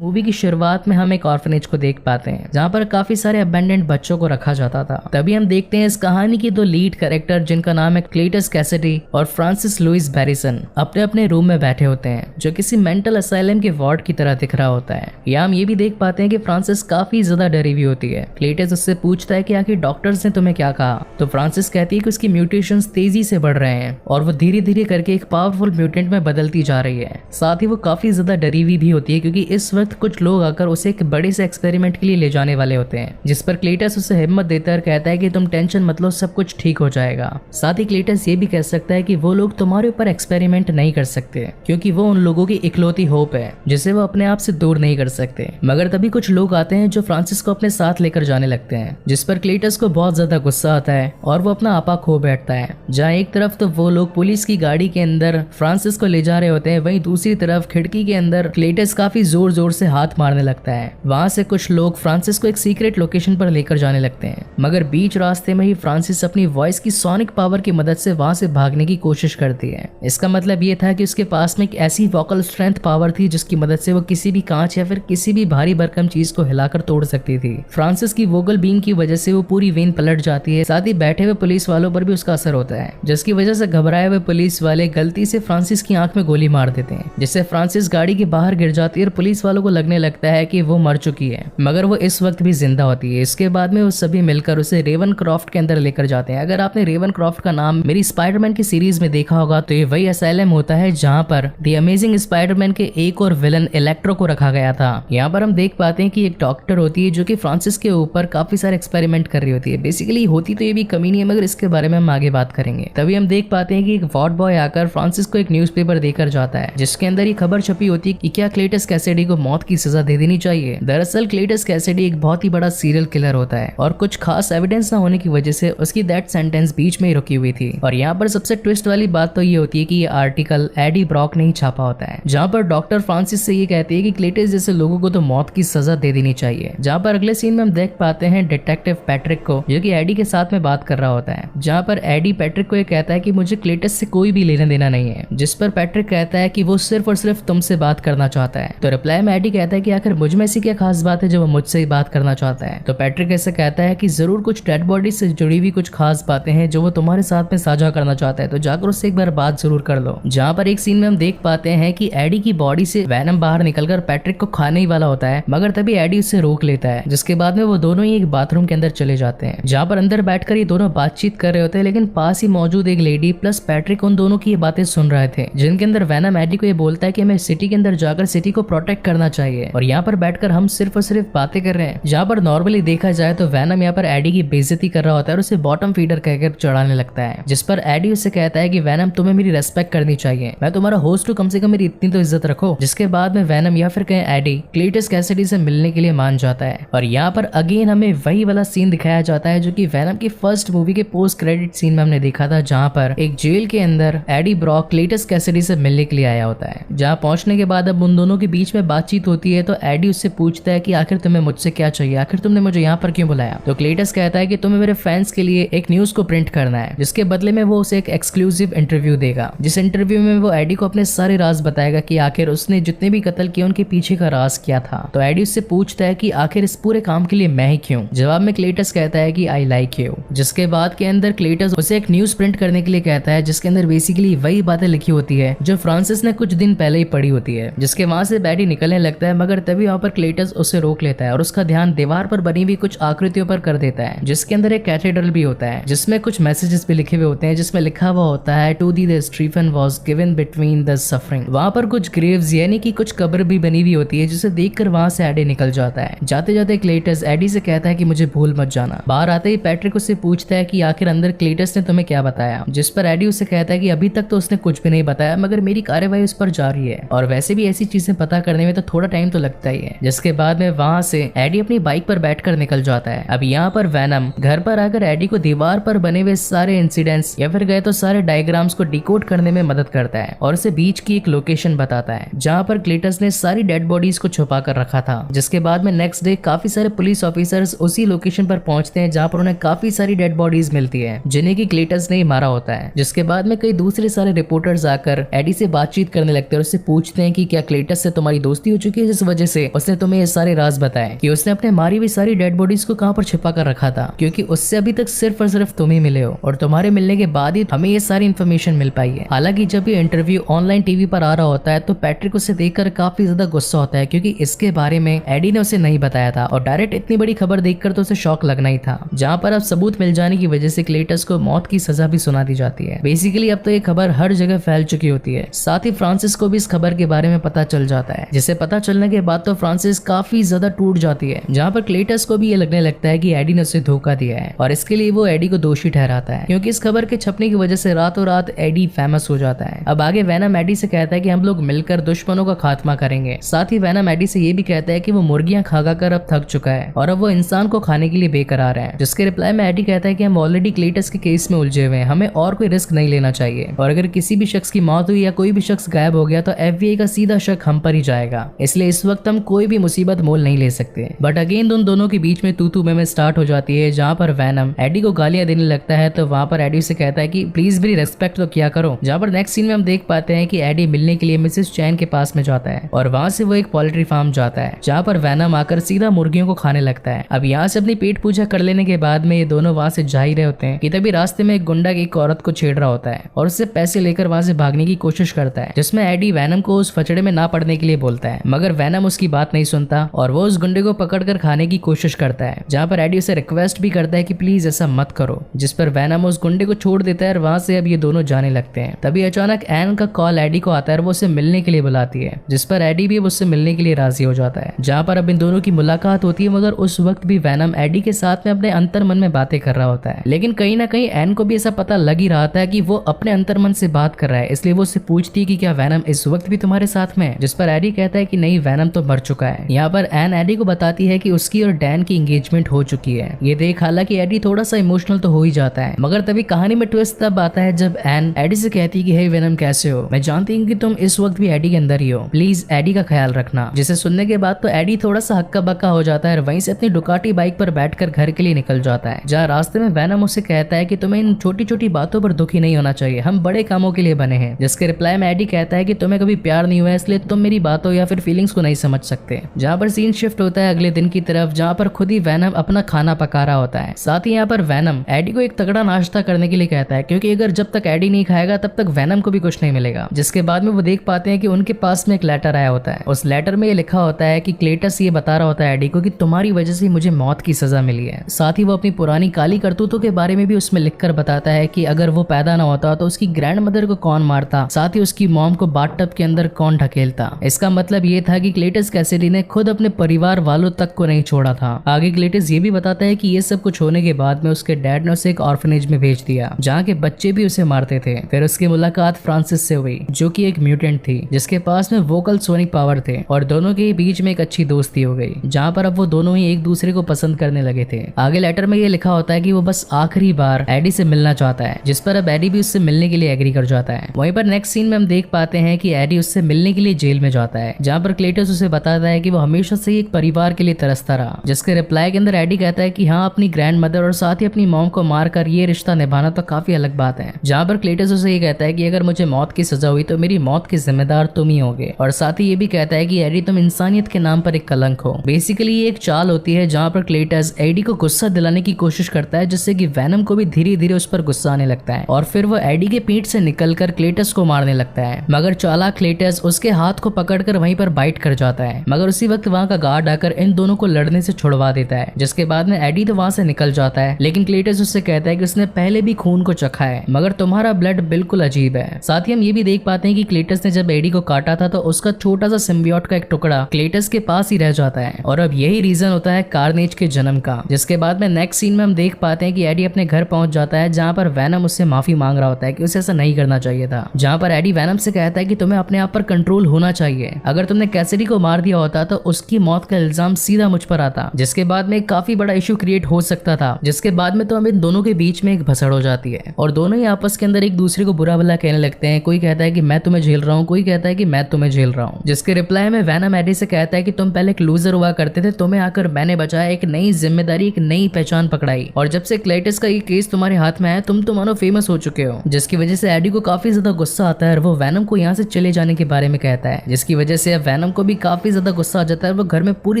Movie की शुरुआत में हम एक ऑर्फनेज को देख पाते हैं जहाँ पर काफी सारे अबेंडेंट बच्चों को रखा जाता था। तभी हम देखते हैं इस कहानी की दो लीड कैरेक्टर जिनका नाम है क्लेटस कैसिडी और फ्रांसिस लुइस बैरिसन अपने अपने रूम में बैठे होते हैं जो किसी मेंटल असाइलम के वार्ड की तरह दिख रहा होता है। या हम ये भी देख पाते हैं कि फ्रांसिस काफी ज्यादा डरी हुई होती है। क्लेटस उससे पूछता है कि आखिर डॉक्टर्स ने तुम्हें क्या कहा, तो फ्रांसिस कहती है कि उसकी म्यूटेशंस तेजी से बढ़ रहे हैं और वो धीरे धीरे करके एक पावरफुल म्यूटेंट में बदलती जा रही है। साथ ही वो काफी ज्यादा डरी हुई भी होती है क्योंकि इस वक्त कुछ लोग आकर उसे एक बड़े से एक्सपेरिमेंट के लिए ले जाने वाले होते हैं, जिस पर क्लेटस उसे हिम्मत देता है, कहता है कि तुम टेंशन मत लो, सब कुछ ठीक हो जाएगा। साथ ही क्लेटस ये भी कह सकता है कि वो लोग तुम्हारे ऊपर एक्सपेरिमेंट नहीं कर सकते क्योंकि वो उन लोगों की इकलौती होप है जिसे वो अपने आप से दूर नहीं कर सकते। मगर तभी कुछ लोग आते हैं जो फ्रांसिस को अपने साथ लेकर जाने लगते हैं, जिस पर क्लेटस को बहुत ज्यादा गुस्सा आता है और वो अपना आपा खो बैठता है। जहाँ एक तरफ तो वो लोग पुलिस की गाड़ी के अंदर फ्रांसिस को ले जा रहे होते हैं, वहीं दूसरी तरफ खिड़की के अंदर क्लेटस काफी जोर जोर से हाथ मारने लगता है। वहां से कुछ लोग फ्रांसिस को एक सीक्रेट लोकेशन पर लेकर जाने लगते हैं, मगर बीच रास्ते में ही फ्रांसिस अपनी वॉइस की सोनिक पावर की मदद से वहां से भागने की कोशिश करती है। इसका मतलब ये था कि उसके पास में एक ऐसी वोकल स्ट्रेंथ पावर थी जिसकी मदद से वो किसी भी कांच या फिर किसी भी भारी भरकम चीज को हिलाकर तोड़ सकती थी। फ्रांसिस की वोकल बीइंग की वजह से वो पूरी वेन पलट जाती है। साथ ही बैठे हुए पुलिस वालों पर भी उसका असर होता है, जिसकी वजह से घबराए हुए पुलिस वाले गलती से फ्रांसिस की आंख में गोली मार देते हैं, जिससे फ्रांसिस गाड़ी के बाहर गिर जाती है और पुलिस वालों को लगने लगता है कि वो मर चुकी है, मगर वो इस वक्त भी जिंदा होती है। इसके बाद में वो सभी मिलकर उसे रेवन क्रॉफ्ट के अंदर लेकर जाते हैं। अगर आपने रेवन क्रॉफ्ट का नाम मेरी स्पाइडरमैन की सीरीज में देखा होगा तो ये वही असाइलम होता है जहाँ पर द अमेजिंग स्पाइडरमैन के एक और विलन इलेक्ट्रो को रखा गया था। यहाँ पर हम देख पाते हैं कि एक डॉक्टर होती है जो कि फ्रांसिस के ऊपर काफी सारे एक्सपेरिमेंट कर रही होती है। बेसिकली होती तो ये भी कमी नहीं है, मगर इसके बारे में हम आगे बात करेंगे। तभी हम देख पाते हैं कि एक वार्ड बॉय आकर फ्रांसिस को एक न्यूज़पेपर देकर जाता है जिसके अंदर ये खबर छपी होती है कि क्या क्लेटस कैसिडी को मौत की सजा दे देनी चाहिए। दरअसल क्लेटस कैसिडी एक बहुत ही बड़ा सीरियल किलर होता है और कुछ खास एविडेंस न होने की वजह से उसकी डेथ सेंटेंस बीच में ही रुकी हुई थी। और यहाँ पर सबसे ट्विस्ट वाली बात तो ये होती है कि ये आर्टिकल एडी ब्रॉक ने ही छापा होता है, जहाँ पर डॉक्टर फ्रांसिस से ये कहती है कि क्लेटस जैसे लोगों को तो मौत की सजा दे देनी चाहिए। जहाँ पर अगले सीन में हम देख पाते हैं डिटेक्टिव पैट्रिक को जो कि एडी के साथ में बात कर रहा होता है, जहाँ पर एडी पैट्रिक को ये कहता है कि मुझे क्लेटस से कोई भी लेना देना नहीं है, जिस पर पैट्रिक कहता है कि वो सिर्फ और सिर्फ तुमसे बात करना चाहता है। तो रिप्लाई में एडी कहता है कि आखिर मुझ में ऐसी क्या खास बात है जो वो मुझसे ही बात करना चाहता है। तो पैट्रिक ऐसे कहता है कि जरूर कुछ डेड बॉडी से जुड़ी हुई कुछ खास बातें हैं जो वो तुम्हारे साथ में साझा करना चाहता है, तो जाकर उससे एक बार बात जरूर कर लो। जहाँ पर एक सीन में हम देख पाते हैं कि एडी की बॉडी से वैनम बाहर निकलकर पैट्रिक को खाने ही वाला होता है, मगर तभी एडी उससे रोक लेता है, जिसके बाद में वो दोनों ही एक बाथरूम के अंदर चले जाते हैं, जहाँ पर अंदर बैठकर ये दोनों बातचीत कर रहे होते हैं। लेकिन पास ही मौजूद एक लेडी प्लस पैट्रिक उन दोनों की ये बातें सुन रहे थे, जिनके अंदर वैनम एडी को ये बोलता है कि हमें सिटी के अंदर जाकर सिटी को प्रोटेक्ट करना चाहिए और यहाँ पर बैठकर हम सिर्फ और सिर्फ बातें कर रहे हैं। जहाँ पर नॉर्मली देखा जाए तो वैनम यहाँ पर एडी की बेइज्जती कर रहा होता है और उसे बॉटम फीडर कहकर चढ़ाने लगता है, जिस पर एडी उससे कहता है कि वैनम तुम्हें मेरी रेस्पेक्ट करनी चाहिए, मैं तुम्हारा होस्ट हूँ, कम से कम मेरी इतनी तो इज्जत रखो। जिसके बाद में वैनम या फिर कहें एडी क्लेटस कैसिडी से मिलने के लिए मान जाता है। और यहाँ पर अगेन हमें वही वाला सीन दिखाया जाता है जो कि वैनम की फर्स्ट मूवी के पोस्ट क्रेडिट सीन में हमने देखा था, जहाँ पर एक जेल के अंदर एडी ब्रॉक क्लेटस कैसिडी से मिलने के लिए आया होता है। जहाँ पहुंचने के बाद अब उन दोनों के बीच में बातचीत होती है तो एडी उससे पूछता है कि आखिर तुम्हें मुझसे क्या चाहिए, आखिर तुमने मुझे यहाँ पर क्यों बुलाया। तो क्लेटस कहता है कि तुम्हें मेरे फैंस के लिए एक न्यूज को प्रिंट करना है, जिसके बदले में वो उसे एक एक्सक्लूसिव इंटरव्यू देगा, जिस इंटरव्यू में वो एडी को अपने सारे राज बताएगा कि आखिर उसने जितने भी कत्ल किए उनके पीछे का राज क्या था। तो एडी उससे पूछता है कि आखिर इस पूरे काम के लिए मैं ही क्यों। जवाब में क्लेटस कहता है कि आई लाइक यू। जिसके बाद के अंदर क्लेटस उसे एक न्यूज प्रिंट करने के लिए कहता है, जिसके अंदर बेसिकली वही बातें लिखी होती है जो फ्रांसिस ने कुछ दिन पहले ही पढ़ी होती है। जिसके वहां से एडी निकलने लगता है, मगर तभी वहां पर क्लेटस उसे रोक लेता है और उसका ध्यान दीवार पर बनी हुई कुछ आकृतियों पर कर देता है, जिसके अंदर एक कैथेड्रल भी होता है, जिसमें कुछ मैसेजेस भी लिखे हुए होते हैं, जिसमें लिखा हुआ होता है to the the Stephen was given between the suffering. वहां पर कुछ ग्रेव्स यानी कि कुछ कब्र भी बनी हुई होती है, जिसे देखकर वहां से एडी निकल जाता है। जाते जाते क्लेटस एडी से कहता है कि मुझे भूल मत जाना। बाहर आते ही पैट्रिक उससे पूछता है कि आखिर अंदर क्लेटस ने तुम्हें क्या बताया, जिस पर एडी उससे कहता है कि अभी तक तो उसने कुछ भी नहीं बताया, मगर मेरी कार्यवाही उस पर जारी है और वैसे भी ऐसी चीजें पता करने में तो थोड़ा टाइम तो लगता ही है। जिसके बाद में वहां से एडी अपनी बाइक पर बैठकर निकल जाता है। अब यहाँ पर वैनम घर पर आकर एडी को दीवार पर बने हुए सारे इंसिडेंट्स या फिर गए तो सारे डायग्राम्स को डिकोड करने में मदद करता है और उसे बीच की एक लोकेशन बताता है जहाँ पर क्लेटस ने सारी डेड बॉडीज को छुपा कर रखा था। जिसके बाद में नेक्स्ट डे काफी सारे पुलिस ऑफिसर्स उसी लोकेशन पर पहुंचते हैं जहाँ पर उन्हें काफी सारी डेड बॉडीज मिलती है जिन्हें की क्लेटस ने मारा होता है। जिसके बाद में कई दूसरे सारे रिपोर्टर्स आकर एडी से बातचीत करने लगते हैं और उससे पूछते हैं कि क्या क्लेटस से तुम्हारी दोस्ती हो चुकी चुकी है, जिस वजह से उसने तुम्हें ये सारे राज बताए कि उसने अपने मारी हुई सारी डेड बॉडीज को कहां पर छिपा कर रखा था, क्योंकि उससे अभी तक सिर्फ और सिर्फ तुम ही मिले हो और तुम्हारे मिलने के बाद ही हमें ये सारी इन्फॉर्मेशन मिल पाई है। हालांकि जब ये इंटरव्यू ऑनलाइन टीवी पर आ रहा होता है तो पैट्रिक उसे देखकर काफी ज्यादा गुस्सा होता है, क्योंकि इसके बारे में एडी ने उसे नहीं बताया था और डायरेक्ट इतनी बड़ी खबर देखकर तो उसे शॉक लगना ही था, जहां पर अब सबूत मिल जाने की वजह से क्लेटस को मौत की सजा भी सुना दी जाती है। बेसिकली अब तो ये खबर हर जगह फैल चुकी होती है। साथ ही फ्रांसिस को भी इस खबर के बारे में पता चल जाता है, जिसे पता चलने के बाद तो फ्रांसिस काफी ज्यादा टूट जाती है, जहां पर क्लेटस को भी ये लगने लगता है कि एडी ने उसे धोखा दिया है और इसके लिए वो एडी को दोषी ठहराता है, क्योंकि इस खबर के छपने की वजह से रातों रात एडी फेमस हो जाता है। अब आगे वेनम एडी से कहता है कि हम लोग मिलकर दुश्मनों का खात्मा करेंगे। साथ ही वेनम एडी से ये भी कहता है कि वो मुर्गियां खा कर अब थक चुका है और अब वो इंसान को खाने के लिए बेकरार है, जिसके रिप्लाई में एडी कहता है कि हम ऑलरेडी क्लेटस के केस में उलझे हुए हैं, हमें और कोई रिस्क नहीं लेना चाहिए और अगर किसी भी शख्स की मौत हुई या कोई भी शख्स गायब हो गया तो FBI का सीधा शक हम पर ही जाएगा, इसलिए इस वक्त हम कोई भी मुसीबत मोल नहीं ले सकते। बट अगेन उन दोनों के बीच में तू में स्टार्ट हो जाती है, जहाँ पर वेनम एडी को गालियां देने लगता है तो वहाँ पर एडी से कहता है कि प्लीज मेरी रेस्पेक्ट तो किया करो। जहाँ पर नेक्स्ट सीन में हम देख पाते हैं कि एडी मिलने के लिए मिसेस चैन के पास में जाता है और वहाँ से वो एक पोल्ट्री फार्म जाता है, जहाँ पर वेनम आकर सीधा मुर्गियों को खाने लगता है। अब यहाँ से अपनी पेट पूजा कर लेने के बाद में ये दोनों वहाँ से जा ही रहे होते हैं कि तभी रास्ते में एक गुंडा एक औरत को छेड़ रहा होता है और उससे पैसे लेकर वहाँ से भागने की कोशिश करता है, जिसमें एडी वेनम को उस फचड़े में ना पड़ने के लिए बोलता है, मगर वेनम उसकी बात नहीं सुनता और वो उस गुंडे को पकड़कर खाने की कोशिश करता है, जहाँ पर एडी उसे रिक्वेस्ट भी करता है कि प्लीज ऐसा मत करो, जिस पर वेनम उस गुंडे को छोड़ देता है और वहाँ से अब ये दोनों जाने लगते हैं। तभी अचानक एन का कॉल एडी को आता है और वो उसे मिलने के लिए बुलाती है, जिस पर एडी भी उससे मिलने के लिए राजी हो जाता है, जहाँ पर अब इन दोनों की मुलाकात होती है। मगर उस वक्त भी वेनम एडी के साथ में अपने अंतर मन में बातें कर रहा होता है, लेकिन कहीं ना कहीं एन को भी ऐसा पता लग ही रहा था कि वो अपने अंतर मन से बात कर रहा है, इसलिए वो उससे पूछती है कि क्या वेनम इस वक्त भी तुम्हारे साथ में है, जिस पर एडी कहता है कि नहीं, वेनम तो मर चुका है। यहाँ पर एन एडी को बताती है कि उसकी और डैन की एंगेजमेंट हो चुकी है। ये देख हालांकि एडी थोड़ा सा इमोशनल तो हो ही जाता है, मगर तभी कहानी में ट्विस्ट तब आता है जब एन एडी से कहती है कि हे वेनम कैसे हो, मैं जानती हूँ कि तुम इस वक्त भी एडी के अंदर ही हो, प्लीज एडी का ख्याल रखना। जिसे सुनने के बाद तो एडी थोड़ा सा हक्का बक्का हो जाता है और वहीं से अपनी डुकाटी बाइक पर बैठकर घर के लिए निकल जाता है, जहाँ रास्ते में वेनम उसे कहता है कि तुम्हें इन छोटी छोटी बातों पर दुखी नहीं होना चाहिए, हम बड़े कामों के लिए बने हैं। जिसके रिप्लाई में एडी कहता है कि तुम्हें कभी प्यार नहीं हुआ, इसलिए तुम मेरी बातों या फिर फीलिंग्स को नहीं समझ सकते। जहाँ पर सीन शिफ्ट होता है अगले दिन की तरफ, जहाँ पर खुद ही वेनम अपना खाना पका रहा होता है। साथ ही यहाँ पर वेनम एडी को एक तगड़ा नाश्ता करने के लिए कहता है, क्योंकि अगर जब तक एडी नहीं खाएगा तब तक वेनम को भी कुछ नहीं मिलेगा। जिसके बाद में वो देख पाते हैं कि उनके पास में एक लेटर आया होता है। उस लेटर में ये लिखा होता है कि क्लेटस ये बता रहा होता है एडी को कि तुम्हारी वजह से मुझे मौत की सजा मिली है। साथ ही वो अपनी पुरानी काली करतूतों के बारे में भी उसमें लिखकर बताता है कि अगर वो पैदा ना होता तो उसकी ग्रैंड मदर को कौन मारता, साथ ही उसकी मॉम को बाथटब के अंदर कौन ढकेलता। इसका मतलब ये था कि क्लेटस कैसिडी ने खुद अपने परिवार वालों तक को नहीं छोड़ा था। आगे क्लेटस ये भी बताता है कि ये सब कुछ होने के बाद में उसके डैड ने उसे एक ऑर्फनेज में भेज दिया, जहाँ के बच्चे भी उसे मारते थे। फिर उसकी मुलाकात फ्रांसिस से हुई, जो कि एक म्यूटेंट थी जिसके पास में वोकल सोनिक पावर थे, और दोनों के बीच में एक अच्छी दोस्ती हो गई, जहाँ पर अब वो दोनों ही एक दूसरे को पसंद करने लगे थे। आगे लेटर में ये लिखा होता है कि वो बस आखिरी बार एडी से मिलना चाहता है, जिस पर अब एडी भी उससे मिलने के लिए एग्री कर जाता है। वहीं पर नेक्स्ट सीन में हम देख पाते हैं कि एडी उससे मिलने के लिए जेल में जाता है, जहाँ पर क्लेटस उसे बताता है कि वो हमेशा से एक परिवार के लिए तरसता रहा। जिसके रिप्लाई के अंदर एडी कहता है कि हाँ, अपनी ग्रैंड मदर और साथ ही अपनी मॉम को मारकर ये रिश्ता निभाना तो काफी अलग बात है। जहाँ पर क्लेटस उसे ये कहता है कि अगर मुझे मौत की सजा हुई तो मेरी मौत के जिम्मेदार तुम ही होगे, और साथ ही ये भी कहता है कि एडी तुम इंसानियत के नाम पर एक कलंक हो। बेसिकली ये एक चाल होती है जहाँ पर क्लेटस एडी को गुस्सा दिलाने की कोशिश करता है, जिससे कि वेनम को भी धीरे धीरे उस पर गुस्सा आने लगता है और फिर वो एडी के पीठ से निकलकर क्लेटस को मारने लगता है। मगर चालाक क्लेटस उसके हाथ को पकड़कर वहीं पर बाइट कर जाता है, मगर उसी वक्त वहाँ का गार्ड आकर इन दोनों को लड़ने से छुड़वा देता है। जिसके बाद में एडी तो वहाँ से निकल जाता है, लेकिन क्लेटस उससे कहता है कि उसने पहले भी खून को चखा है, मगर तुम्हारा ब्लड बिल्कुल अजीब है। साथ ही हम ये भी देख पाते हैं कि क्लेटस ने जब एडी को काटा था तो उसका छोटा सा सिम्बियोट का एक टुकड़ा क्लेटस के पास ही रह जाता है, और अब यही रीजन होता है कार्नेज के जन्म का। जिसके बाद में नेक्स्ट सीन में हम देख पाते हैं कि एडी अपने घर पहुंच जाता है, जहाँ पर वेनम उससे माफी मांग रहा होता है कि उसे ऐसा नहीं करना चाहिए था। जहाँ पर एडी वेनम से कहता है कि तुम्हें अपने आप पर कंट्रोल होना चाहिए, अगर तुमने कैसिडी को मार दिया होता तो उसकी मौत का इल्जाम सीधा मुझ पर आता, जिसके बाद में काफी बड़ा इशू क्रिएट हो सकता था। जिसके बाद में तो हम इन दोनों के बीच में एक भसड़ हो जाती है और दोनों ही आपस के अंदर एक दूसरे को बुरा भला कहने लगते हैं। कोई कहता है कि मैं तुम्हें झेल रहा हूँ, कोई कहता है कि मैं तुम्हें झेल रहा हूँ। जिसके रिप्लाई में वेनम एडी से कहता है कि तुम पहले एक लूजर हुआ करते थे, तुम्हें आकर मैंने बचाया, एक नई जिम्मेदारी, एक नई पहचान पकड़ाई, और जब से क्लेटस का ये केस तुम्हारे हाथ में है तुम तो मानो फेमस हो चुके हो। जिसकी वजह से एडी को काफी ज्यादा गुस्सा आता है और वो वेनम को यहाँ से चले जाने के बारे में कहता है, जिसकी वजह से अब वेनम वैनम को भी काफी ज्यादा गुस्सा आ जाता है, वो घर में पूरी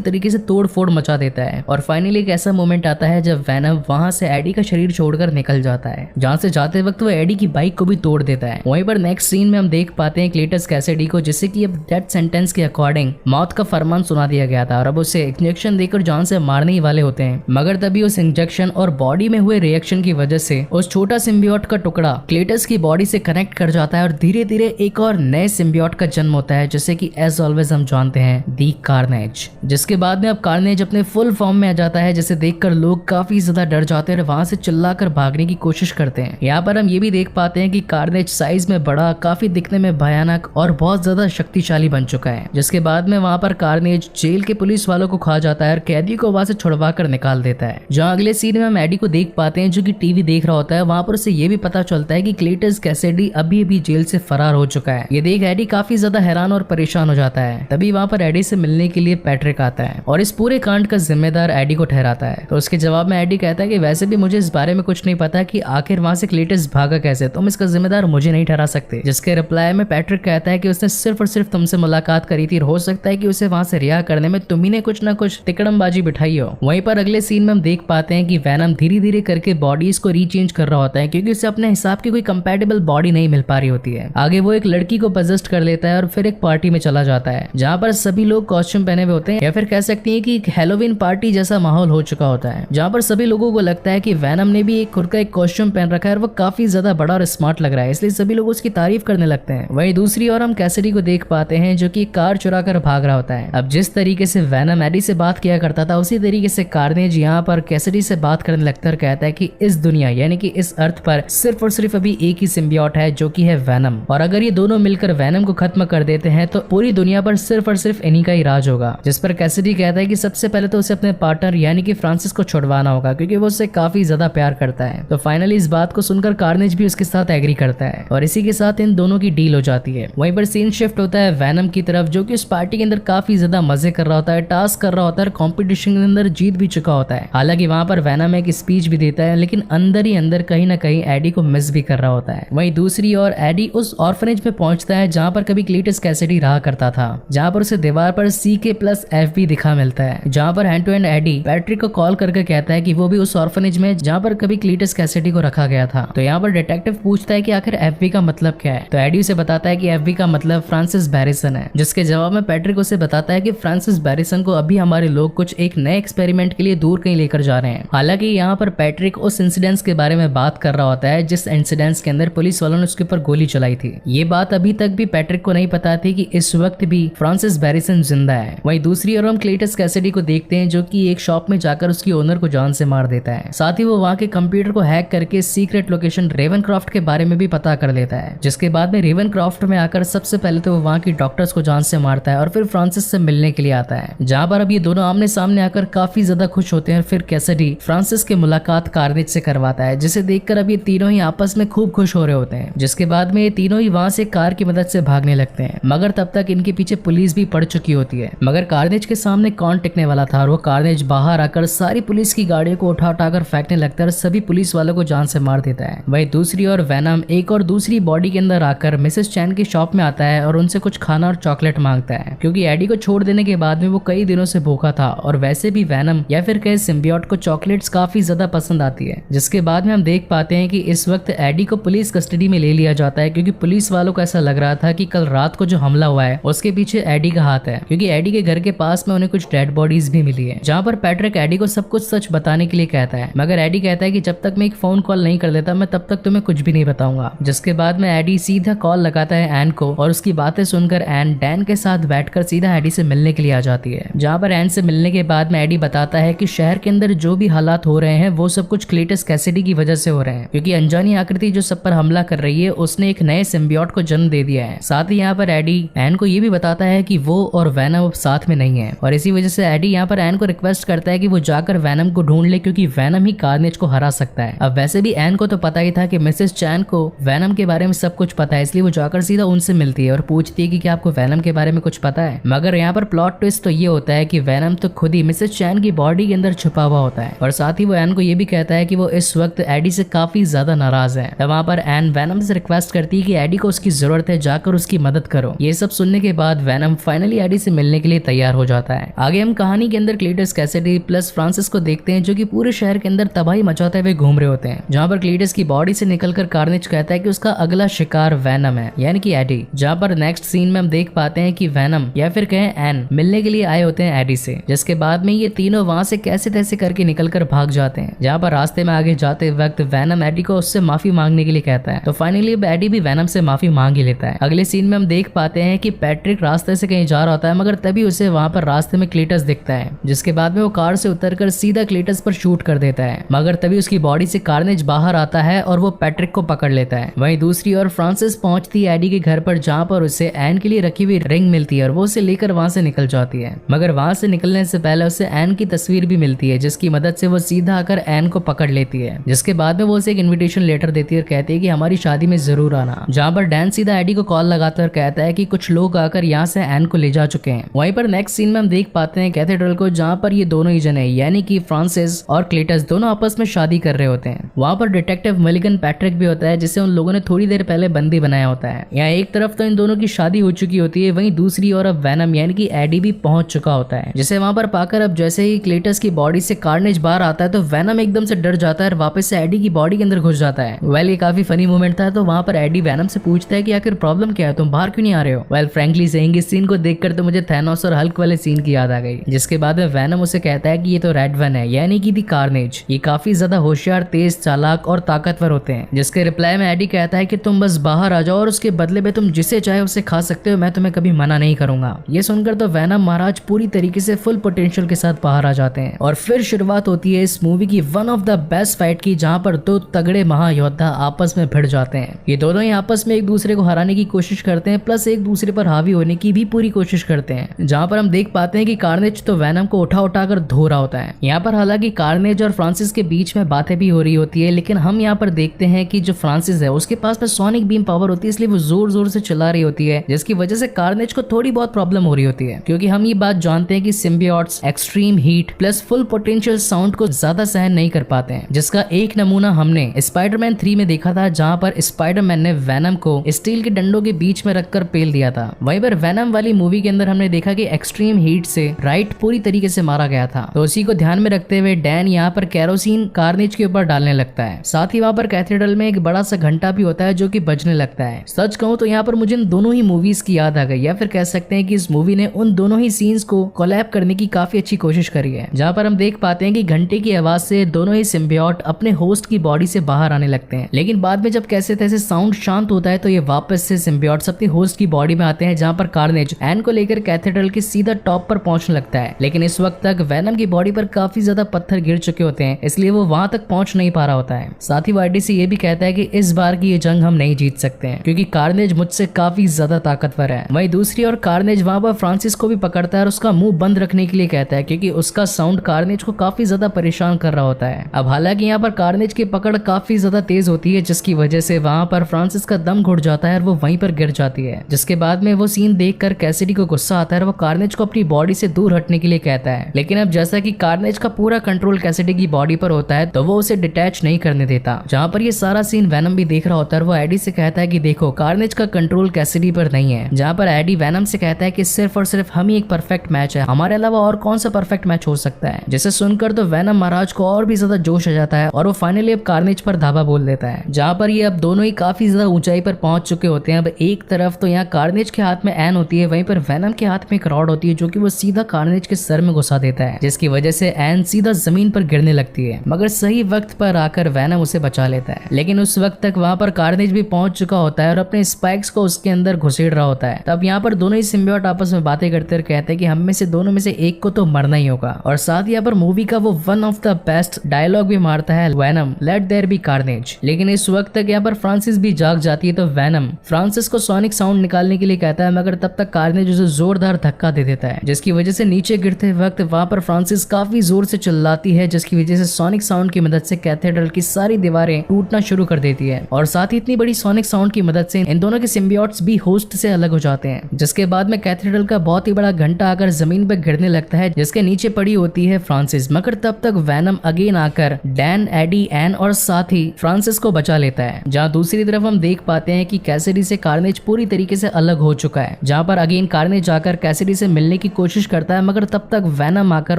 तरीके से तोड़ फोड़ मचा देता है। और फाइनली एक ऐसा मोमेंट आता है जब वैनम वहां से एडी का शरीर छोड़कर निकल जाता है, जहां से जाते वक्त वो एडी की बाइक को भी तोड़ देता है। वहीं पर नेक्स्ट सीन में हम देख पाते हैं क्लीटस कैसिडी को, जिसे कि अब डेथ सेंटेंस के अकॉर्डिंग मौत का फरमान सुना दिया गया था और अब उसे इंजेक्शन देकर जान से मारने ही वाले होते हैं। मगर तभी उस इंजेक्शन और बॉडी में हुए रिएक्शन की वजह से उस छोटा सिम्बियोट का टुकड़ा क्लीटस की बॉडी से कनेक्ट कर जाता है और धीरे धीरे एक और नए सिम्बियोट का जन्म होता है, जैसे कि एज ऑलवेज हम जानते हैं दी कार्नेज। जिसके बाद में अब कार्नेज अपने फुल फॉर्म में आ जाता है, जिसे देखकर लोग काफी ज्यादा डर जाते हैं और वहां से चिल्लाकर भागने की कोशिश करते हैं। यहाँ पर हम ये भी देख पाते हैं कि कार्नेज साइज में बड़ा, काफी दिखने में भयानक और बहुत ज्यादा शक्तिशाली बन चुका है। जिसके बाद में वहां पर कार्नेज जेल के पुलिस वालों को खा जाता है और कैदी को वहां से छुड़वा कर निकाल देता है। जहाँ अगले सीन में हम एडी को देख पाते हैं जो कि टीवी देख रहा होता है। वहां पर उसे ये भी पता चलता है कि क्लीटस कैसिडी अभी अभी जेल से फरार हो चुका है। ये देख एडी काफी ज्यादा हैरान और परेशान हो जाता है। तभी वहां पर एडी से मिलने के लिए पैट्रिक आता है और इस पूरे कांड का जिम्मेदार एडी को ठहराता है। तो उसके जवाब में एडी कहता है कि वैसे भी मुझे इस बारे में कुछ नहीं पता कि आखिर वहां से क्लीटस भागा कैसे, तुम इसका जिम्मेदार मुझे नहीं ठहरा सकते। जिसके रिप्लाई में पैट्रिक कहता है कि उसने सिर्फ और सिर्फ तुमसे मुलाकात करी थी, हो सकता है कि उसे वहां से रिहा करने में तुम्ही ने कुछ ना कुछ तिकड़मबाजी बिठाई हो। वहीं पर अगले सीन में हम देख पाते हैं कि वैनम धीरे धीरे करके बॉडीज को रीचेंज कर रहा होता है, क्योंकि उसे अपने हिसाब की कोई कंपैटिबल बॉडी नहीं मिल पा रही होती है। आगे वो एक लड़की को पजेस्ट कर लेता है और फिर एक पार्टी में चला जाता है, जहाँ पर सभी लोग कॉस्ट्यूम पहने हुए होते हैं, या फिर कह सकते हैं कि एक हैलोवीन पार्टी जैसा माहौल हो चुका होता है, जहाँ पर सभी लोगों को लगता है कि वैनम ने भी एक खुद का एक कॉस्ट्यूम पहन रखा है और वो काफी ज्यादा बड़ा और स्मार्ट लग रहा है, इसलिए सभी लोग उसकी तारीफ करने लगते हैं। वहीं दूसरी ओर हम कैसिडी को देख पाते हैं जो कि कार चुरा कर भाग रहा होता है। अब जिस तरीके से वैनम एडी से बात किया करता था, उसी तरीके से कार्नेज यहाँ पर कैसिडी से बात करने लगता है और कहता है कि इस दुनिया यानी कि इस अर्थ पर सिर्फ और सिर्फ अभी एक ही सिम्बियोट है जो कि है वैनम, और अगर ये दोनों मिलकर वैनम को खत्म कर देते हैं तो पूरी दुनिया पर सिर्फ और सिर्फ इन्हीं का ही राज होगा। जिस पर कैसिडी कहता है कि सबसे पहले तो उसे अपने पार्टनर यानी कि फ्रांसिस को छुड़वाना होगा, क्योंकि वो उससे काफी ज्यादा प्यार करता है। तो फाइनली इस बात को सुनकर कार्नेज भी उसके साथ एग्री करता है और इसी के साथ इन दोनों की डील हो जाती है। वहीं पर सीन शिफ्ट होता है वैनम की तरफ, जो कि उस पार्टी के अंदर काफी ज्यादा मजे कर रहा होता है, टास्क कर रहा होता है, कंपटीशन के अंदर जीत भी चुका होता है। हालांकि वहां पर वैनम एक स्पीच भी देता है, लेकिन अंदर ही अंदर कहीं ना कहीं एडी को मिस भी कर रहा होता है। वहीं दूसरी ओर एडी उस ऑर्फनेज में पहुंचता है जहां पर कभी क्लीटस कैसिडी रहा करता था, जहां पर उसे दीवार पर CK+FB दिखा मिलता है, जहां पर hand to hand Eddie Patrick को कॉल करके कहता है कि वो भी उस ऑर्फनेज में जहां पर कभी क्लीटस कैसिडी को रखा गया था। तो यहाँ पर डिटेक्टिव पूछता है कि आखिर FB का मतलब क्या है, तो एडी उसे बताता है कि FB का मतलब फ्रांसिस बैरिसन है। जिसके जवाब में पैट्रिक उसे बताता है कि फ्रांसिस बैरिसन को अभी हमारे लोग कुछ एक नए एक्सपेरिमेंट के लिए दूर कहीं लेकर जा रहे हैं। हालांकि यहाँ पर पैट्रिक उस इंसिडेंट्स के बारे में बात कर रहा होता है जिस इंसिडेंट्स के अंदर पुलिस वालों ने उसके ऊपर गोली चलाई थी। ये बात अभी तक भी पैट्रिक को नहीं पता थी कि इस वक्त भी फ्रांसिस बैरिसन जिंदा है। वहीं दूसरी ओर हम क्लीटस कैसिडी को देखते हैं जो कि एक शॉप में जाकर उसकी ओनर को जान से मार देता है। साथ ही वो वहाँ के कंप्यूटर को हैक करके सीक्रेट लोकेशन रेवनक्रॉफ्ट के बारे में भी पता कर लेता है। जिसके बाद में रेवनक्रॉफ्ट में आकर सबसे पहले तो वो वहाँ की डॉक्टर्स को जान से मारता है और फिर फ्रांसिस से मिलने के लिए आता है, जहाँ पर अब ये दोनों आमने सामने आकर काफी ज्यादा खुश होते हैं। फिर कैसिडी फ्रांसिस की मुलाकात कार्नेज से करवाता है, जिसे देखकर अब ये तीनों ही आपस में खूब खुश हो रहे होते हैं। जिसके बाद में ये तीनों ही वहाँ से कार की मदद से भागने लगते हैं, मगर तब तक इनके पीछे पुलिस भी पड़ चुकी होती है। मगर कार्नेज के सामने कौन टिकने वाला था, और वो कार्नेज बाहर आकर सारी पुलिस की गाड़ियों को उठा उठाकर फेंकने लगता है और सभी पुलिस वालों को जान से मार देता है। वहीं दूसरी ओर वैनम एक और दूसरी बॉडी के अंदर आकर मिसेस चैन की शॉप में आता है और उनसे कुछ खाना और चॉकलेट मांगता है, क्योंकि एडी को छोड़ देने के बाद में वो कई दिनों से भूखा था और वैसे भी वैनम या फिर कहे सिम्बियोट को चॉकलेट्स काफी ज्यादा पसंद आती है। जिसके बाद में हम देख पाते हैं कि इस वक्त एडी को पुलिस कस्टडी में ले लिया जाता है, क्योंकि पुलिस वालों को ऐसा लग रहा था कि कल रात को जो हमला हुआ है उसके पीछे एडी का हाथ है, क्योंकि एडी के घर के पास में उन्हें कुछ डेड बॉडीज भी मिली है। जहाँ पर पैट्रिक एडी को सब कुछ सच बताने के लिए कहता है, मगर एडी कहता है कि जब तक मैं एक फोन कॉल नहीं कर लेता मैं तब तक तुम्हें कुछ भी नहीं बताऊंगा। जिसके बाद में एडी सीधा कॉल लगाता है एन को, और उसकी बातें सुनकर एन डैन के साथ बैठकर सीधा एडी से मिलने के लिए आ जाती है। जहाँ पर एन से मिलने के बाद में एडी बताता है कि शहर के अंदर जो भी हालात हो रहे हैं वो सब कुछ क्लीटस कैसिडी की वजह से हो रहे हैं, क्योंकि अनजानी आकृति जो सब पर हमला कर रही है उसने एक नए सिम्बियोट को जन्म दे दिया है। साथ ही यहाँ पर एडी एन को ये भी बताता है कि वो और वैनम अब साथ में नहीं है, और इसी वजह से एडी यहाँ पर एन को रिक्वेस्ट करता है कि वो जाकर वैनम को ढूंढ ले, क्योंकि वैनम ही कार्नेज को हरा सकता है। अब वैसे भी एन को तो पता ही था कि मिसेस चैन को वैनम के बारे में सब कुछ पता है, इसलिए वो जाकर सीधा उनसे मिलती है और पूछती है कि क्या आपको वैनम के बारे में कुछ पता है। मगर यहाँ पर प्लॉट ट्विस्ट तो ये होता है कि वैनम तो खुद ही मिसेस चैन की बॉडी के अंदर छुपा हुआ होता है, और साथ ही वो एन को ये भी कहता है कि वो इस वक्त एडी से काफी ज्यादा नाराज है। वहाँ पर एन वैनम से रिक्वेस्ट करती है कि एडी को उसकी जरूरत है, जाकर उसकी मदद करो। ये सब सुनने के बाद वेनम फाइनली एडी से मिलने के लिए तैयार हो जाता है। आगे हम कहानी के अंदर क्लीटस कैसिडी प्लस फ्रांसिस को देखते हैं जो कि पूरे शहर के अंदर तबाही मचाते हुए घूम रहे होते हैं, जहाँ पर क्लीटस की बॉडी से निकलकर कार्नेज कहता है कि उसका अगला शिकार वेनम है, यानी कि एडी। जहाँ पर नेक्स्ट सीन में हम देख पाते हैं कि वेनम या फिर कहें एन मिलने के लिए आए होते हैं एडी से, जिसके बाद में ये तीनों वहां से कैसे तैसे करके निकलकर भाग जाते हैं। जहाँ पर रास्ते में आगे जाते वक्त वेनम एडी को उससे माफी मांगने के लिए कहता है, तो फाइनली एडी भी वेनम से माफी मांग ही लेता है। अगले सीन में हम देख पाते हैं कि पैट्रिक रास्ते से कहीं जा रहा होता है, मगर तभी उसे वहां पर रास्ते में क्लीटस दिखता है, जिसके बाद में वो कार से उतरकर सीधा क्लीटस पर शूट कर देता है, मगर तभी उसकी बॉडी से कार्नेज बाहर आता है और वो पैट्रिक को पकड़ लेता है। वहीं दूसरी ओर फ्रांसिस पहुंचती है एडी के घर पर, जहाँ पर उसे एन के लिए रखी हुई रिंग मिलती है और वो उसे लेकर वहां से निकल जाती है। मगर वहां से निकलने से पहले उसे एन की तस्वीर भी मिलती है, जिसकी मदद से वो सीधा आकर एन को पकड़ लेती है, जिसके बाद में वो उसे एक इन्विटेशन लेटर देती है और कहती है कि हमारी शादी में जरूर आना। जहाँ पर डैन सीधा एडी को कॉल लगाता है और कहता है कि कुछ लोग आकर यहाँ से एन को ले जा चुके हैं। वहीं पर नेक्स्ट सीन में हम देख पाते हैं कैथेड्रल को, जहाँ पर ये दोनों ही जने यानी कि फ्रांसिस और क्लीटस दोनों आपस में शादी कर रहे होते हैं। वहाँ पर डिटेक्टिव मलिगन पैट्रिक भी होता है, जिसे उन लोगों ने थोड़ी देर पहले बंदी बनाया होता है। यहाँ एक तरफ तो इन दोनों की शादी हो चुकी होती है, वहीं दूसरी ओर अब वेनम यानी कि एडी भी पहुंच चुका होता है, जिसे वहां पर पाकर अब जैसे ही क्लीटस की बॉडी से कार्नेज बाहर आता है तो वेनम एकदम से डर जाता है और वापस से एडी की बॉडी के अंदर घुस जाता है। वेल ये काफी फनी मोमेंट था। तो वहां पर एडी वेनम से पूछता है कि आखिर प्रॉब्लम क्या है, तुम बाहर क्यों नहीं आ रहे हो। वेल फ्रैंकली सेइंग इस सीन को देखकर तो मुझे थैनोस और हल्क वाले सीन की याद आ गई, जिसके बाद में वेनम उसे कहता है कि ये तो रेड वन है यानी कि दी कार्नेज, ये काफी ज्यादा होशियार, तेज, चालाक और ताकतवर होते हैं। जिसके रिप्लाई में एडी कहता है कि तुम बस बाहर आ जाओ और उसके बदले में तुम जिसे चाहे उसे खा सकते हो, मैं तुम्हें कभी मना नहीं करूंगा। ये सुनकर तो वेनम महाराज पूरी तरीके से फुल पोटेंशियल के साथ बाहर आ जाते हैं और फिर शुरुआत होती है इस मूवी की one of the best fight की, जहां पर दो तगड़े महायोद्धा आपस में भिड़ जाते हैं। ये दोनों ही आपस में एक दूसरे को हराने की कोशिश करते हैं, प्लस एक दूसरे पर हावी होने की भी पूरी कोशिश करते हैं। जहां पर हम देख पाते हैं कि कार्नेज तो वेनम को उठा उठाकर धो रहा होता है। यहाँ पर हालांकि कार्नेज और फ्रांसिस के बीच में बातें भी हो रही होती है, लेकिन हम यहाँ पर देखते हैं कि जो फ्रांसिस है उसके पास में सोनिक बीम पावर होती है, इसलिए वो जोर जोर से चला रही होती है, जिसकी वजह से कार्नेज को थोड़ी बहुत प्रॉब्लम हो रही होती है। क्योंकि हम ये बात जानते हैं कि symbiotes extreme heat plus full potential sound को ज्यादा सहन नहीं कर पाते हैं, जिसका एक नमूना हमने स्पाइडरमैन 3 में देखा था, जहां पर स्पाइडरमैन ने वेनम को स्टील के डंडों के बीच में रखकर पेल दिया था। वहीं पर वेनम वाली मूवी के अंदर हमने देखा कि एक्सट्रीम हीट से राइट पूरी तरीके से मारा गया था। तो उसी को ध्यान में रखते हुए डैन यहाँ पर कैरोसिन कार्नेज के ऊपर डालने लगता है। साथ ही वहाँ पर कैथेड्रल में एक बड़ा सा घंटा भी होता है जो कि बजने लगता है। सच कहूँ तो यहाँ पर मुझे इन दोनों ही मूवीज की याद आ गई, या फिर कह सकते हैं कि इस मूवी ने उन दोनों ही सीन्स को कोलैब करने की काफी अच्छी कोशिश करी है। जहाँ पर हम देख पाते हैं कि घंटे की आवाज से दोनों ही सिम्बियोट अपने होस्ट की बॉडी से बाहर आने लगते हैं, लेकिन बाद में जब कैसे तैसे साउंड शांत होता है तो ये वापस से सिम्बियोट्स अपनी होस्ट की बॉडी में आते हैं, जहाँ पर कार्नेज एन को लेकर कैथेड्रल के सीधा टॉप पर पहुंचने लगता है। लेकिन इस वक्त तक वेनम की बॉडी पर काफी ज्यादा पत्थर गिर चुके होते हैं, इसलिए वो वहां तक पहुंच नहीं पा रहा होता है। साथ ही वो एडी से ये भी कहता है कि इस बार की ये जंग हम नहीं जीत सकते हैं, क्योंकि कार्नेज मुझसे काफी ज्यादा ताकतवर है। वहीं दूसरी ओर कार्नेज वहां पर फ्रांसिस को भी पकड़ता है और उसका मुंह बंद रखने के लिए कहता है, क्योंकि उसका साउंड कार्नेज को काफी ज्यादा परेशान कर रहा होता है। अब हालांकि यहाँ पर कार्नेज की पकड़ काफी ज्यादा तेज होती है, जिसकी वजह से वहां पर फ्रांसिस का दम घुट जाता है और वो वहीं पर गिर जाती है। जिसके बाद में वो सीन देखकर कैसिडी को गुस्सा आता है और वो कार्नेज को अपनी बॉडी से दूर हटने के लिए कहता है। लेकिन अब जैसा कि कार्नेज का पूरा कंट्रोल कैसिडी की बॉडी पर होता है, तो वो उसे डिटैच नहीं करने देता। जहाँ पर ये सारा सीन वेनम भी देख रहा होता है, वो एडी से कहता है कि देखो कार्नेज का कंट्रोल कैसिडी पर नहीं है। जहाँ पर एडी वेनम से कहता है कि सिर्फ और सिर्फ हम ही एक परफेक्ट मैच है, हमारे अलावा और कौन सा परफेक्ट मैच हो सकता है। जिसे सुनकर तो वेनम महाराज को और भी ज्यादा जोश आ जाता है और वो फाइनली अब कार्नेज पर धावा बोल देता है। जहाँ पर ये अब दोनों ही काफी ज्यादा ऊंचाई पर पहुंच चुके होते हैं। अब एक तरफ तो यहाँ कार्नेज के हाथ में एन होती है, वहीं पर वेनम के हाथ में एक रॉड होती है, जो कि वो सीधा कार्नेज के सर में घुसा देता है, जिसकी वजह से एन सीधा जमीन पर गिरने लगती है। मगर सही वक्त पर आकर वेनम उसे बचा लेता है। लेकिन उस वक्त तक वहां पर कार्नेज भी पहुंच चुका होता है और अपने स्पाइक्स को उसके अंदर घुसेड़ रहा होता है। तब यहाँ पर दोनों ही सिम्बियोट आपस में बातें करते और कहते हैं कि हम में से दोनों में से एक को तो मरना ही होगा। और साथ ही यहाँ पर मूवी का वो one of the best dialogue भी मारता है, Venom let there be carnage. लेकिन इस वक्त तक यहाँ पर फ्रांसिस भी जाग जाती है, तो वेनम फ्रांसिस को सोनिक साउंड निकालने के लिए कहता है, मगर तब तक कार्नेज उसे जोरदार धक्का दे देता है, जिसकी वजह से नीचे गिरते वक्त वहां पर फ्रांसिस काफी जोर से चिल्लाती है, जिसकी वजह से सोनिक साउंड की मदद से कैथेड्रल की सारी दीवारें टूटना शुरू कर देती है। और साथ ही इतनी बड़ी सोनिक साउंड की मदद से इन दोनों के सिम्बियोट्स भी होस्ट से अलग हो जाते हैं। जिसके बाद में कैथेड्रल का बहुत ही बड़ा घंटा आकर जमीन पर गिरने लगता है, जिसके नीचे पड़ी होती है फ्रांसिस। मगर तब तक वेनम अगेन आकर डैन, एडी, एन और साथ ही फ्रांसिस को बचा लेता है। जहाँ दूसरी तरफ हम देख पाते हैं कि कैसिडी से कार्नेज पूरी तरीके से अलग हो चुका है, जहाँ पर अगेन कार्नेज जाकर कैसिडी से मिलने की कोशिश करता है, मगर तब तक वैनम आकर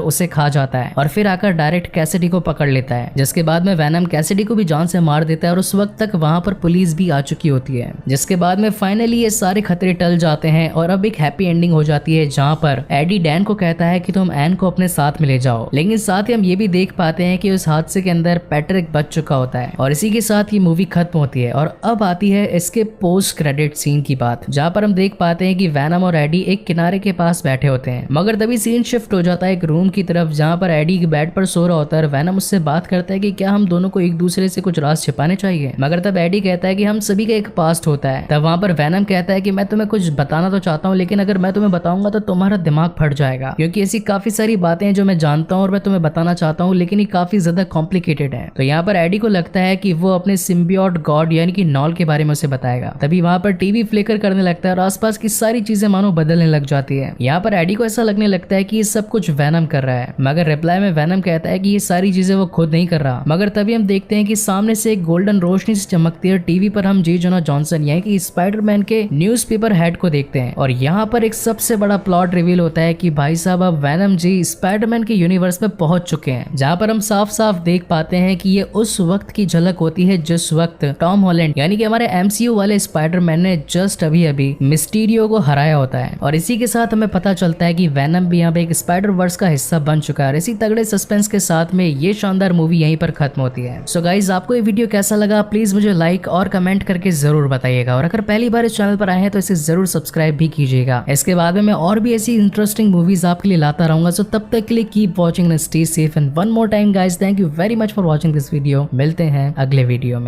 उसे खा जाता है और फिर आकर डायरेक्ट कैसिडी को पकड़ लेता है, जिसके बाद में वैनम कैसिडी को भी जान से मार देता है और उस वक्त तक वहां पर पुलिस भी आ चुकी होती है। जिसके बाद में फाइनली ये सारे खतरे टल जाते हैं और अब एक हैप्पी एंडिंग हो जाती है, जहाँ पर एडी डैन को कहता है कि तुम एन को अपने साथ में ले जाओ। लेकिन साथ ही हम ये भी देख पाते हैं कि उस हादसे के अंदर पैट्रिक बच चुका होता है और इसी के साथ ये मूवी खत्म होती है। और अब आती है इसके पोस्ट क्रेडिट सीन की बात, जहाँ पर हम देख पाते हैं कि वैनम और एडी एक किनारे के पास बैठे होते हैं, मगर तभी सीन शिफ्ट हो जाता है एक रूम की तरफ, जहाँ पर एडी बेड पर सो रहा होता है। वैनम उससे बात करता है कि क्या हम दोनों को एक दूसरे से कुछ राज छिपाने चाहिए, मगर तब एडी कहता है कि हम सभी का एक पास्ट होता है। तब वहां पर वैनम कहता है कि मैं तुम्हें कुछ बताना तो चाहता हूँ, लेकिन अगर मैं तुम्हें बताऊंगा तो तुम्हारा दिमाग फट जाएगा, क्योंकि ऐसी काफी सारी बातें हैं जो मैं जानता हूँ और मैं तुम्हें बताना चाहता हूँ, लेकिन ये काफी ज्यादा कॉम्प्लिकेटेड है। तो यहाँ पर एडी को लगता है कि वो अपने सिम्बियोट गॉड यानी कि नॉल के बारे में उसे बताएगा। तभी वहां पर टीवी फ्लिकर करने लगता है और आसपास की सारी चीजें मानो बदलने लग जाती है। यहाँ पर एडी को ऐसा लगने लगता है कि ये सब कुछ वैनम कर रहा है, मगर रिप्लाई में वैनम कहता है कि ये सारी चीजें वो खुद नहीं कर रहा। मगर तभी हम देखते हैं कि सामने से एक गोल्डन रोशनी से चमकती है। टीवी पर हम जे जोना जॉनसन यानी कि स्पाइडरमैन के न्यूज़पेपर हेड को देखते हैं और यहाँ पर एक सबसे बड़ा प्लॉट रिवील होता है कि भाई साहब अब वैनम जी स्पाइडरमैन के यूनिवर्स में पहुंच चुके हैं, जहाँ पर हम साफ साफ देख पाते हैं कि ये उस वक्त की झलक होती है जिस वक्त टॉम हॉलैंड यानी कि हमारे एमसीयू वाले स्पाइडरमैन ने जस्ट अभी मिस्टीरियो को हराया होता है। और इसी के साथ हमें पता चलता है कि वैनम भी यहाँ पे एक स्पाइडर वर्स का हिस्सा बन चुका है। इसी तगड़े सस्पेंस के साथ में ये शानदार मूवी यहीं पर खत्म होती है। सो गाइज, आपको ये वीडियो कैसा लगा प्लीज मुझे लाइक और कमेंट करके जरूर बताइएगा, और अगर पहली बार इस चैनल पर आए हैं तो इसे जरूर सब्सक्राइब भी कीजिएगा। इसके बाद में मैं और भी ऐसी इंटरेस्टिंग मूवीज आपके लिए लाता रहूंगा। सो तब तक के लिए keep watching and stay safe and one more time guys, thank you very much for watching this video. मिलते हैं अगले वीडियो में।